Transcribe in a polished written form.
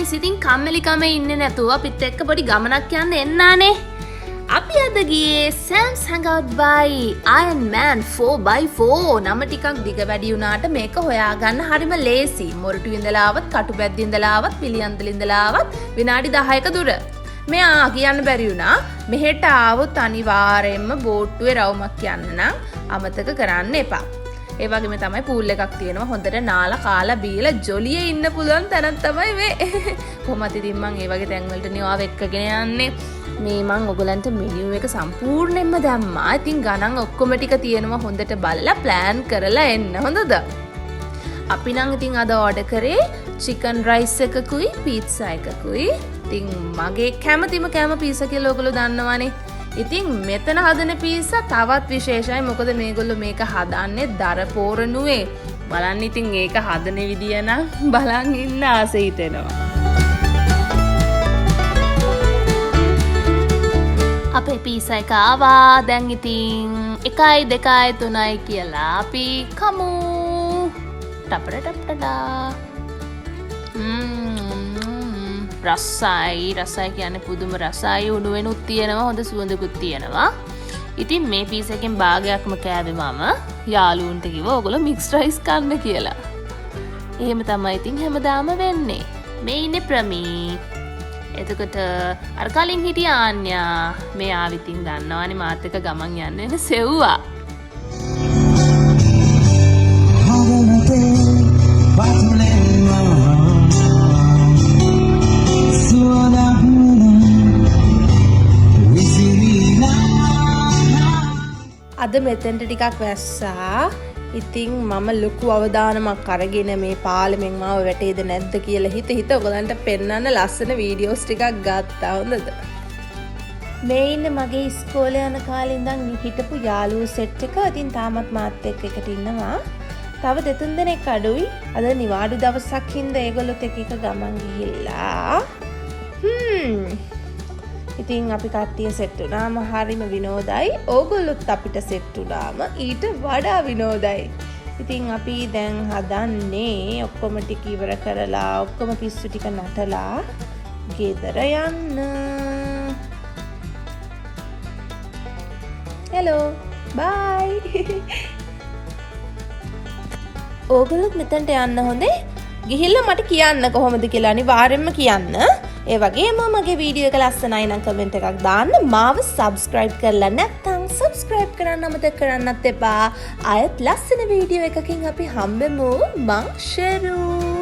Guys ඉතින් කම්මැලිකමේ ඉන්නේ නැතුව අපිත් එක්ක පොඩි ගමනක් යන්න එන්නානේ. අපි අද ගියේ Sam's Hangout by Iron Man 4x4. නම ටිකක් දිග වැඩි වුණාට මේක හොයාගන්න හරිම ලේසි. මොරටු ඉඳලා ආවත්, කටුබැද්ද ඉඳලා ආවත්, පිළියන්දල ඉඳලා ආවත් විනාඩි 10ක දුර. මෙයා කියන්න බැරි වුණා මෙහෙට ආවොත් අනිවාර්යයෙන්ම බෝට්ටුවේ රවුමක් යන්න නම් අමතක කරන්න එපා. ඒ වගේම තමයි පූල් එකක් තියෙනවා. හොඳට නාලා කාලා බීලා ජොලියේ ඉන්න පුළුවන් තැනක් තමයි මේ. කොහොමද ඉතින් මම මේ වගේ තැන් වලට නිවාව එක්කගෙන යන්නේ. මේ මම ඔයගලන්ට මෙනියු එක සම්පූර්ණයෙන්ම දැම්මා. ඉතින් ගණන් ඔක්කොම ටික තියෙනවා. හොඳට බලලා ප්ලෑන් කරලා එන්න. හොඳද? අපි නම් ඉතින් අද ඕඩර් කරේ chicken rice එකකුයි pizza එකකුයි. ඉතින් මගේ කැමතිම පීසා කියලා ඔයගොල්ලෝ දන්නවනේ. ඉතින් මෙතන හදන පීසා තවත් විශේෂයි. මොකද මේගොල්ලෝ මේක හදන්නේ දර පෝරණුවේ. බලන්න ඉතින් ඒක හදන විදිය නම් බලන් ඉන්න ආසෙ හිතෙනවා. අපේ පීසා එක ආවා. දැන් ඉතින් 1යි 2යි 3යි කියලා අපි කමු. ටප්ටටප්ටඩා. රසයි කියන්නේ පුදුම රසයි. උණු වෙනුත් තියෙනවා, හොඳ සුවඳකුත් තියෙනවා. ඉතින් මේ පීස් එකෙන් භාගයක්ම කෑවේ මම. යාළුවන්ට කිව්වා ඔයගොල්ලෝ මික්ස් රයිස් කන්න කියලා. එහෙම තමයි ඉතින් හැමදාම වෙන්නේ. මේ ඉන්නේ ප්‍රමී. එතකොට අර කලින් හිටිය ආන්‍යා මේ ආවිතින් දන්නවනේ මාත් එක්ක ගමන් යන්න සෙව්වා. අද මෙතෙන්ට ටිකක් වැස්සා. ඉතින් මම ලොකු අවධානමක් අරගෙන මේ පාලමෙන් මාව වැටේද නැද්ද කියලා හිත ඔයගලන්ට පෙන්වන්න ලස්සන වීඩියෝස් ටිකක් ගත්තා. හොඳද? මේ ඉන්නේ මගේ ඉස්කෝලේ යන කාලේ ඉඳන් හිටපු යාළුවෝ සෙට් එක. ඉතින් තාමත් මාත් එක්ක එකට ඉන්නවා. තව දෙතුන් දෙනෙක් අඩුයි. අද නිවාඩු දවසක් හින්දා ඒගොල්ලොත් එක ගමන් ගිහිල්ලා. ඉතින් අපි කට්ටිය සෙට් වුණාම හරිම විනෝදයි. ඕගොල්ලොත් අපිට සෙට් වුණාම ඊට වඩා විනෝදයි. ඉතින් අපි දැන් හදන්නේ ඔක්කොම ටික ඉවර කරලා ඔක්කොම පිස්සු ටික නටලා ගෙදර යන්න. හෙලෝ බයි. ඕගොල්ලොත් මෙතනට යන්න හොඳේ. ගිහිල්ලා මට කියන්න කොහොමද කියලා අනිවාර්යෙන්ම කියන්න. ඒ වගේම මගේ වීඩියෝ එක ලස්සනයි නම් කමෙන්ට් එකක් දාන්න. මාව සබ්ස්ක්‍රයිබ් කරලා නැත්නම් සබ්ස්ක්‍රයිබ් කරන්න අමතක කරන්නත් එපා. ආයෙත් ලස්සන වීඩියෝ එකකින් අපි හම්බෙමු. මං ෂෙරු.